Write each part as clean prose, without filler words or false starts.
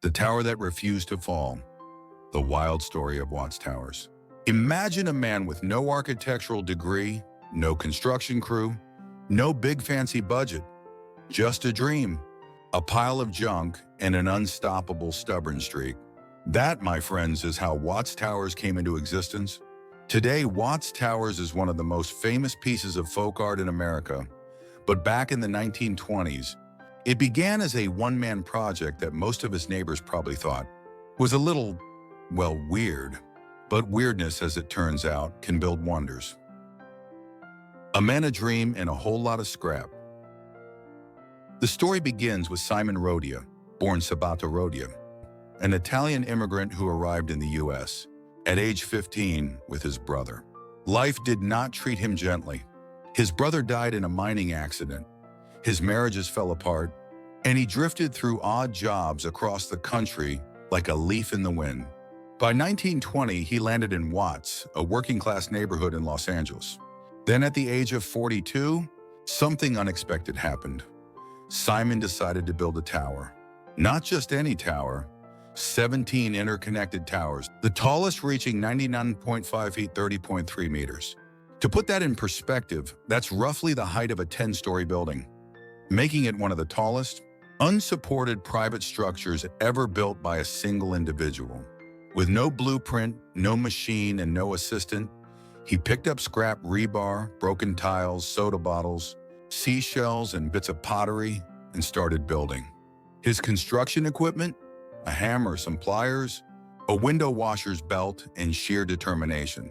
The tower that refused to fall. The wild story of Watts Towers. Imagine a man with no architectural degree, no construction crew, no big fancy budget, just a dream, a pile of junk, and an unstoppable stubborn streak. That, my friends, is how Watts Towers came into existence. Today, Watts Towers is one of the most famous pieces of folk art in America, but back in the 1920s, it began as a one-man project that most of his neighbors probably thought was a little, well, weird. But weirdness, as it turns out, can build wonders. A man, a dream, and a whole lot of scrap. The story begins with Simon Rodia, born Sabato Rodia, an Italian immigrant who arrived in the U.S. at age 15 with his brother. Life did not treat him gently. His brother died in a mining accident. His marriages fell apart, and he drifted through odd jobs across the country like a leaf in the wind. By 1920, he landed in Watts, a working-class neighborhood in Los Angeles. Then at the age of 42, something unexpected happened. Simon decided to build a tower. Not just any tower, 17 interconnected towers, the tallest reaching 99.5 feet, 30.3 meters. To put that in perspective, that's roughly the height of a 10-story building, making it one of the tallest, unsupported private structures ever built by a single individual. With no blueprint, no machine, and no assistant, he picked up scrap rebar, broken tiles, soda bottles, seashells, and bits of pottery, and started building. His construction equipment? A hammer, some pliers, a window washer's belt, and sheer determination.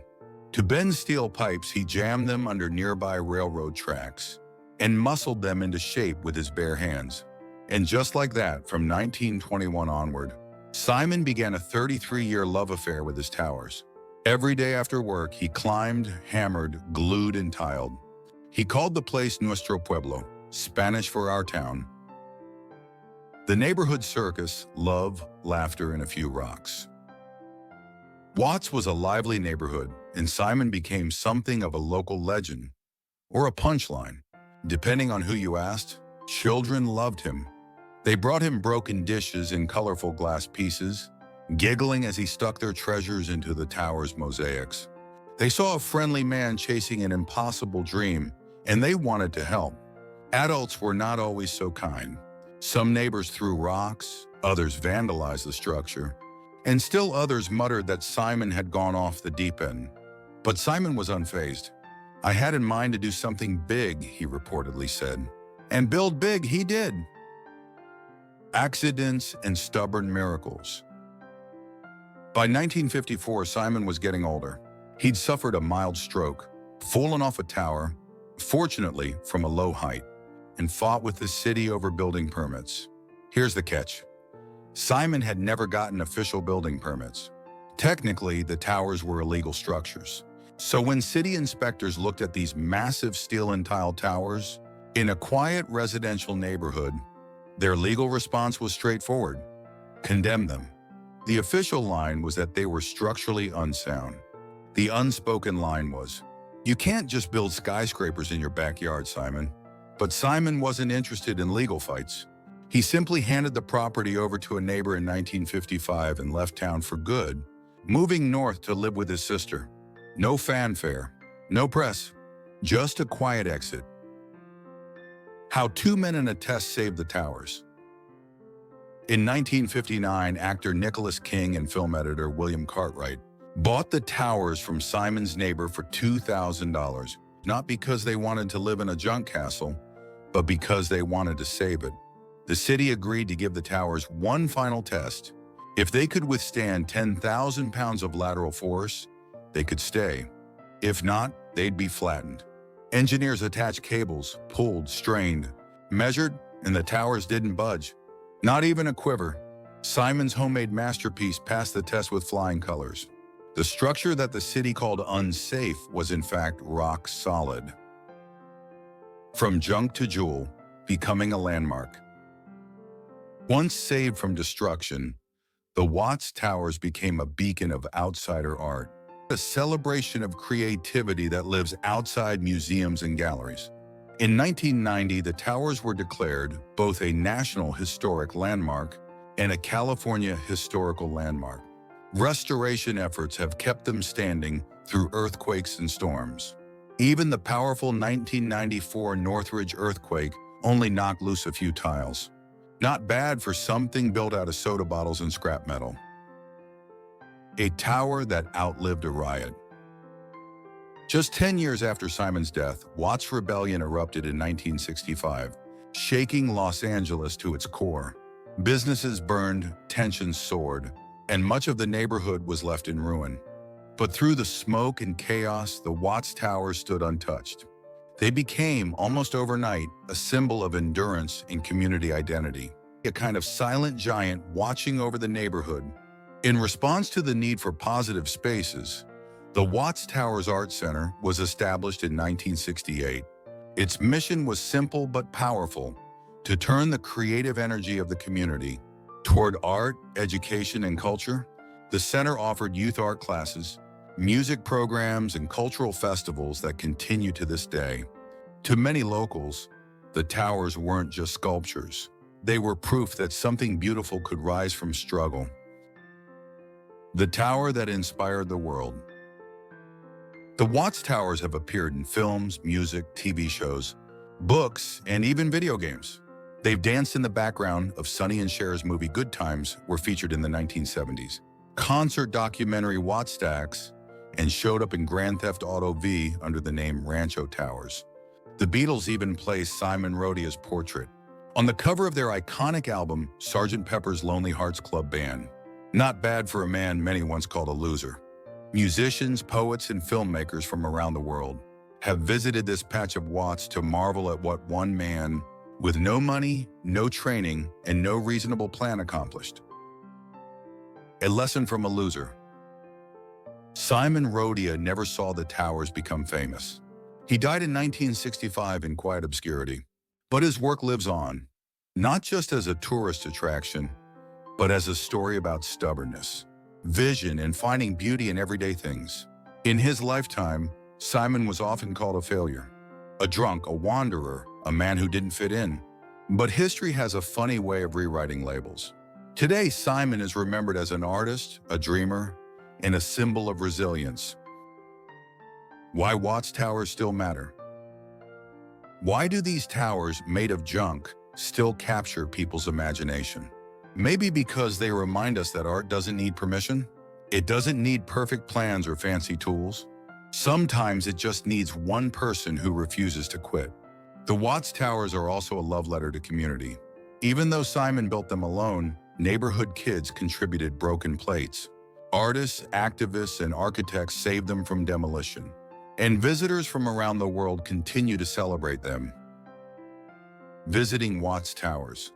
To bend steel pipes, he jammed them under nearby railroad tracks and muscled them into shape with his bare hands. And just like that, from 1921 onward, Simon began a 33-year love affair with his towers. Every day after work, he climbed, hammered, glued, and tiled. He called the place Nuestro Pueblo, Spanish for our town. The neighborhood circus, love, laughter, and a few rocks. Watts was a lively neighborhood, and Simon became something of a local legend, or a punchline. Depending on who you asked, children loved him. They brought him broken dishes and colorful glass pieces, giggling as he stuck their treasures into the tower's mosaics. They saw a friendly man chasing an impossible dream, and they wanted to help. Adults were not always so kind. Some neighbors threw rocks, others vandalized the structure, and still others muttered that Simon had gone off the deep end. But Simon was unfazed. "I had in mind to do something big," he reportedly said. And build big he did. Accidents and stubborn miracles. By 1954, Simon was getting older. He'd suffered a mild stroke, fallen off a tower, fortunately from a low height, and fought with the city over building permits. Here's the catch. Simon had never gotten official building permits. Technically, the towers were illegal structures. So when city inspectors looked at these massive steel and tile towers in a quiet residential neighborhood, their legal response was straightforward: condemn them. The official line was that they were structurally unsound. The unspoken line was, "You can't just build skyscrapers in your backyard, Simon." But Simon wasn't interested in legal fights. He simply handed the property over to a neighbor in 1955 and left town for good, moving north to live with his sister. No fanfare, no press, just a quiet exit. How 2 men and a test saved the towers. In 1959, actor Nicholas King and film editor William Cartwright bought the towers from Simon's neighbor for $2,000, not because they wanted to live in a junk castle, but because they wanted to save it. The city agreed to give the towers one final test. If they could withstand 10,000 pounds of lateral force, they could stay. If not, they'd be flattened. Engineers attached cables, pulled, strained, measured, and the towers didn't budge. Not even a quiver. Simon's homemade masterpiece passed the test with flying colors. The structure that the city called unsafe was in fact rock solid. From junk to jewel, becoming a landmark. Once saved from destruction, the Watts Towers became a beacon of outsider art, a celebration of creativity that lives outside museums and galleries. In 1990, the towers were declared both a National Historic Landmark and a California historical landmark. Restoration efforts have kept them standing through earthquakes and storms. Even the powerful 1994 Northridge earthquake only knocked loose a few tiles. Not bad for something built out of soda bottles and scrap metal. A tower that outlived a riot. Just 10 years after Simon's death, Watts' rebellion erupted in 1965, shaking Los Angeles to its core. Businesses burned, tensions soared, and much of the neighborhood was left in ruin. But through the smoke and chaos, the Watts Towers stood untouched. They became, almost overnight, a symbol of endurance and community identity, a kind of silent giant watching over the neighborhood. In response to the need for positive spaces, the Watts Towers Art Center was established in 1968. Its mission was simple but powerful: to turn the creative energy of the community toward art, education, and culture. The center offered youth art classes, music programs, and cultural festivals that continue to this day. To many locals, the towers weren't just sculptures. They were proof that something beautiful could rise from struggle. The tower that inspired the world. The Watts Towers have appeared in films, music, TV shows, books, and even video games. They've danced in the background of Sonny and Cher's movie Good Times were featured in the 1970s. Concert documentary Wattstax, and showed up in Grand Theft Auto V under the name Rancho Towers. The Beatles even placed Simon Rodia's portrait on the cover of their iconic album, Sgt. Pepper's Lonely Hearts Club Band. Not bad for a man many once called a loser. Musicians, poets, and filmmakers from around the world have visited this patch of Watts to marvel at what one man, with no money, no training, and no reasonable plan accomplished. A lesson from a loser. Simon Rodia never saw the towers become famous. He died in 1965 in quiet obscurity, but his work lives on, not just as a tourist attraction, but as a story about stubbornness, vision, and finding beauty in everyday things. In his lifetime, Simon was often called a failure, a drunk, a wanderer, a man who didn't fit in. But history has a funny way of rewriting labels. Today, Simon is remembered as an artist, a dreamer, and a symbol of resilience. Why Watts Towers still matter. Why do these towers, made of junk, still capture people's imagination? Maybe because they remind us that art doesn't need permission. It doesn't need perfect plans or fancy tools. Sometimes it just needs one person who refuses to quit. The Watts Towers are also a love letter to community. Even though Simon built them alone, neighborhood kids contributed broken plates. Artists, activists, and architects saved them from demolition. And visitors from around the world continue to celebrate them. Visiting Watts Towers.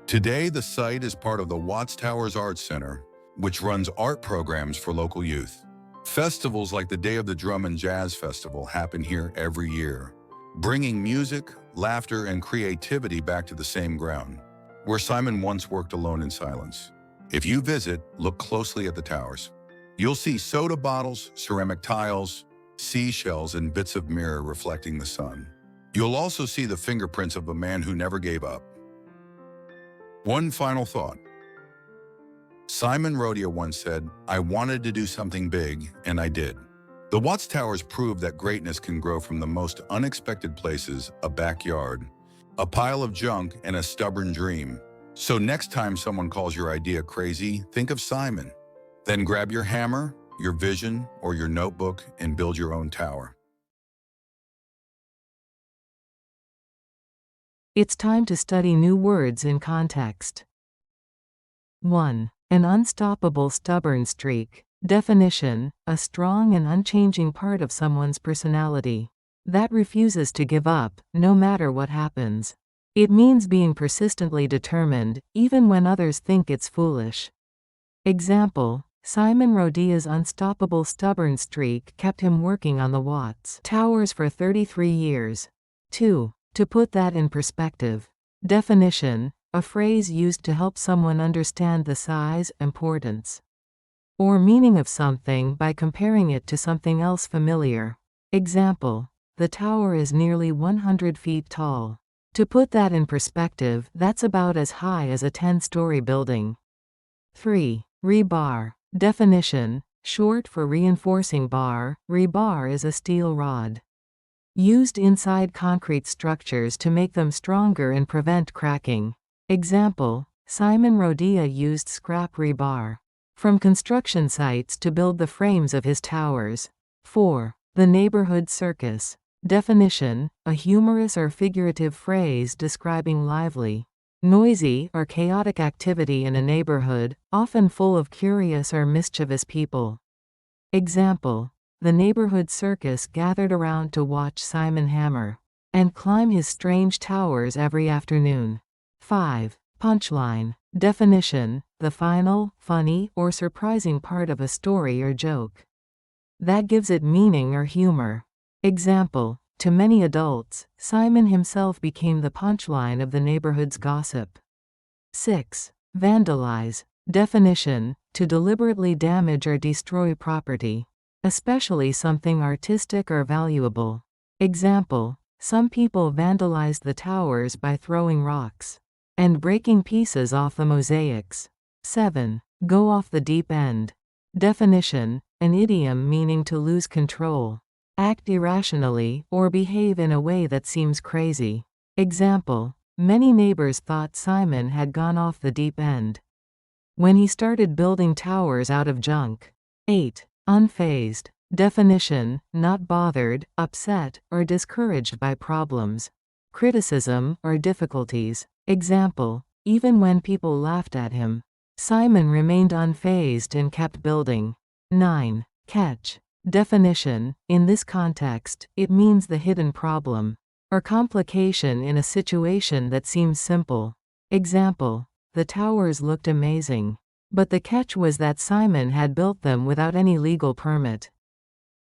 Today, the site is part of the Watts Towers Art Center, which runs art programs for local youth. Festivals like the Day of the Drum and Jazz Festival happen here every year, bringing music, laughter, and creativity back to the same ground, where Simon once worked alone in silence. If you visit, look closely at the towers. You'll see soda bottles, ceramic tiles, seashells, and bits of mirror reflecting the sun. You'll also see the fingerprints of a man who never gave up. One final thought. Simon Rodia once said, "I wanted to do something big, and I did." The Watts Towers prove that greatness can grow from the most unexpected places: a backyard, a pile of junk, and a stubborn dream. So next time someone calls your idea crazy, think of Simon. Then grab your hammer, your vision, or your notebook and build your own tower. It's time to study new words in context. 1. An unstoppable stubborn streak. Definition: a strong and unchanging part of someone's personality that refuses to give up, no matter what happens. It means being persistently determined, even when others think it's foolish. Example: Simon Rodia's unstoppable stubborn streak kept him working on the Watts Towers for 33 years. 2. To put that in perspective. Definition: a phrase used to help someone understand the size, importance, or meaning of something by comparing it to something else familiar. Example: the tower is nearly 100 feet tall. To put that in perspective, that's about as high as a 10-story building. 3. Rebar. Definition: short for reinforcing bar, rebar is a steel rod used inside concrete structures to make them stronger and prevent cracking. Example: Simon Rodia used scrap rebar from construction sites to build the frames of his towers. 4. The neighborhood circus. Definition: a humorous or figurative phrase describing lively, noisy, or chaotic activity in a neighborhood, often full of curious or mischievous people. Example: the neighborhood circus gathered around to watch Simon hammer and climb his strange towers every afternoon. 5. Punchline. Definition: the final, funny, or surprising part of a story or joke that gives it meaning or humor. Example: to many adults, Simon himself became the punchline of the neighborhood's gossip. 6. Vandalize. Definition: to deliberately damage or destroy property, especially something artistic or valuable. Example: some people vandalized the towers by throwing rocks and breaking pieces off the mosaics. 7. Go off the deep end. Definition: an idiom meaning to lose control, act irrationally, or behave in a way that seems crazy. Example: many neighbors thought Simon had gone off the deep end when he started building towers out of junk. 8. Unfazed. Definition: not bothered, upset, or discouraged by problems, criticism, or difficulties. Example: even when people laughed at him, Simon remained unfazed and kept building. 9. Catch. Definition: in this context, it means the hidden problem or complication in a situation that seems simple. Example: the towers looked amazing, but the catch was that Simon had built them without any legal permit.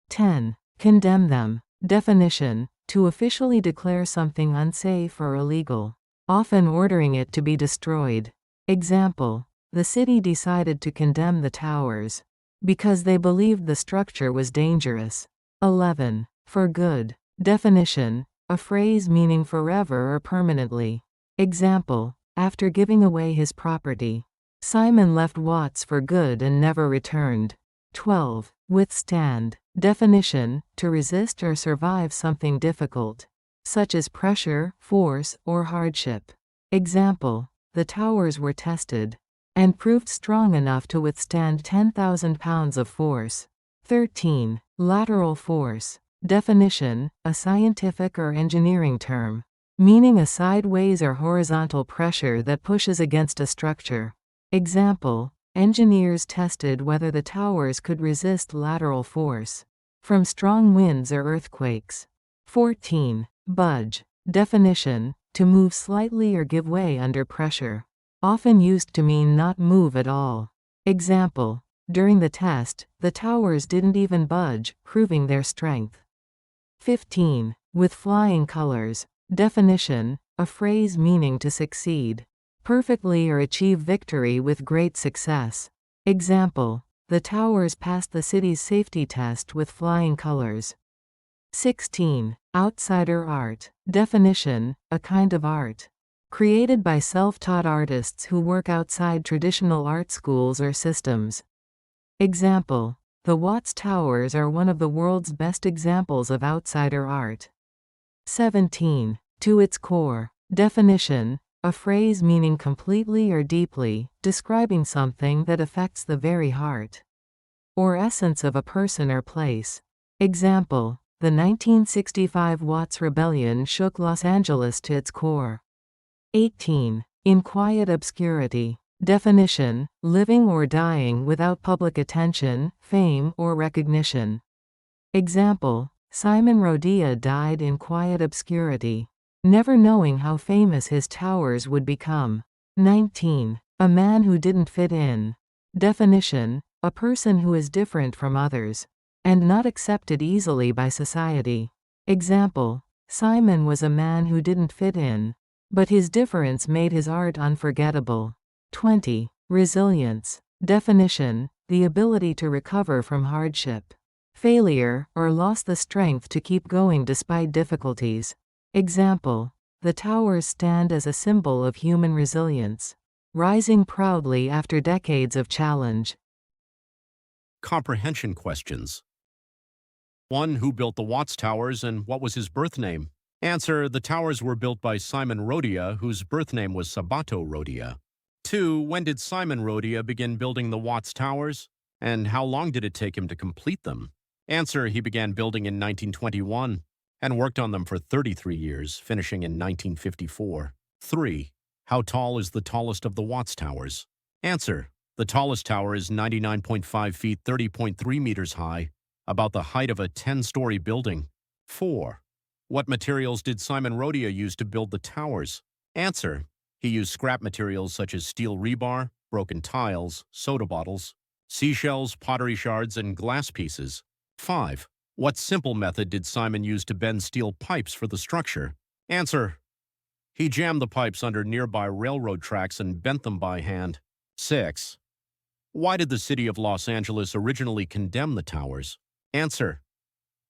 10. Condemn them. Definition: to officially declare something unsafe or illegal, often ordering it to be destroyed. Example: the city decided to condemn the towers because they believed the structure was dangerous. 11. For good. Definition: a phrase meaning forever or permanently. Example: after giving away his property, Simon left Watts for good and never returned. 12. Withstand. Definition: to resist or survive something difficult, such as pressure, force, or hardship. Example: the towers were tested and proved strong enough to withstand 10,000 pounds of force. 13. Lateral force. Definition: a scientific or engineering term meaning a sideways or horizontal pressure that pushes against a structure. Example: engineers tested whether the towers could resist lateral force from strong winds or earthquakes. 14. Budge. Definition: to move slightly or give way under pressure, often used to mean not move at all. Example: during the test, the towers didn't even budge, proving their strength. 15. With flying colors. Definition: a phrase meaning to succeed perfectly or achieve victory with great success. Example: the towers passed the city's safety test with flying colors. 16. Outsider art. Definition: a kind of art created by self-taught artists who work outside traditional art schools or systems. Example: the Watts Towers are one of the world's best examples of outsider art. 17. To its core. Definition: a phrase meaning completely or deeply, describing something that affects the very heart or essence of a person or place. Example: the 1965 Watts Rebellion shook Los Angeles to its core. 18. In quiet obscurity. Definition: living or dying without public attention, fame, or recognition. Example: Simon Rodia died in quiet obscurity, never knowing how famous his towers would become. 19. A man who didn't fit in. Definition: a person who is different from others and not accepted easily by society. Example: Simon was a man who didn't fit in, but his difference made his art unforgettable. 20. Resilience. Definition: the ability to recover from hardship, failure, or lost the strength to keep going despite difficulties. Example: The towers stand as a symbol of human resilience, rising proudly after decades of challenge. Comprehension questions. 1. Who built the Watts Towers and what was his birth name? Answer. The towers were built by Simon Rodia, whose birth name was Sabato Rodia. 2. When did Simon Rodia begin building the Watts Towers? And how long did it take him to complete them? Answer. He began building in 1921 and worked on them for 33 years, finishing in 1954. 3. How tall is the tallest of the Watts Towers? Answer. The tallest tower is 99.5 feet, 30.3 meters high, about the height of a 10-story building. 4. What materials did Simon Rodia use to build the towers? Answer. He used scrap materials such as steel rebar, broken tiles, soda bottles, seashells, pottery shards, and glass pieces. 5. What simple method did Simon use to bend steel pipes for the structure? Answer. He jammed the pipes under nearby railroad tracks and bent them by hand. 6. Why did the city of Los Angeles originally condemn the towers? Answer.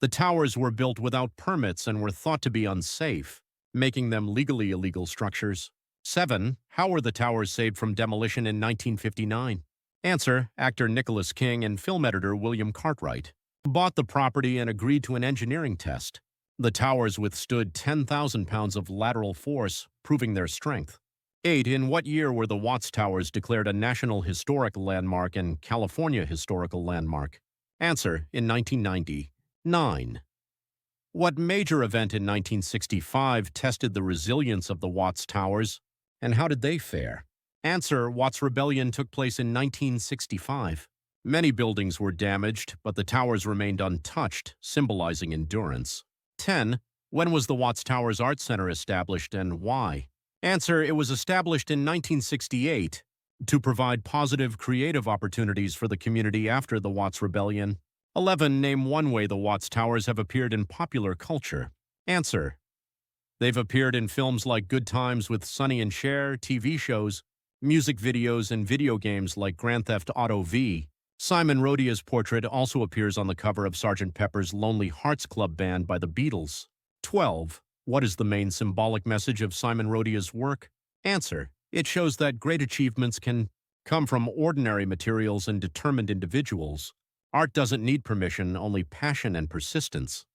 The towers were built without permits and were thought to be unsafe, making them legally illegal structures. 7. How were the towers saved from demolition in 1959? Answer. Actor Nicholas King and film editor William Cartwright bought the property and agreed to an engineering test. The towers withstood 10,000 pounds of lateral force, proving their strength. 8. In what year were the Watts Towers declared a National Historic Landmark and California Historical Landmark? Answer. In 1990. 9. What major event in 1965 tested the resilience of the Watts Towers, and how did they fare? Answer. Watts Rebellion took place in 1965. Many buildings were damaged, but the towers remained untouched, symbolizing endurance. 10. When was the Watts Towers Art Center established and why? Answer. It was established in 1968 to provide positive, creative opportunities for the community after the Watts Rebellion. 11. Name one way the Watts Towers have appeared in popular culture. Answer. They've appeared in films like Good Times with Sonny and Cher, TV shows, music videos, and video games like Grand Theft Auto V. Simon Rodia's portrait also appears on the cover of Sgt. Pepper's Lonely Hearts Club Band by the Beatles. 12. What is the main symbolic message of Simon Rodia's work? Answer. It shows that great achievements can come from ordinary materials and determined individuals. Art doesn't need permission, only passion and persistence.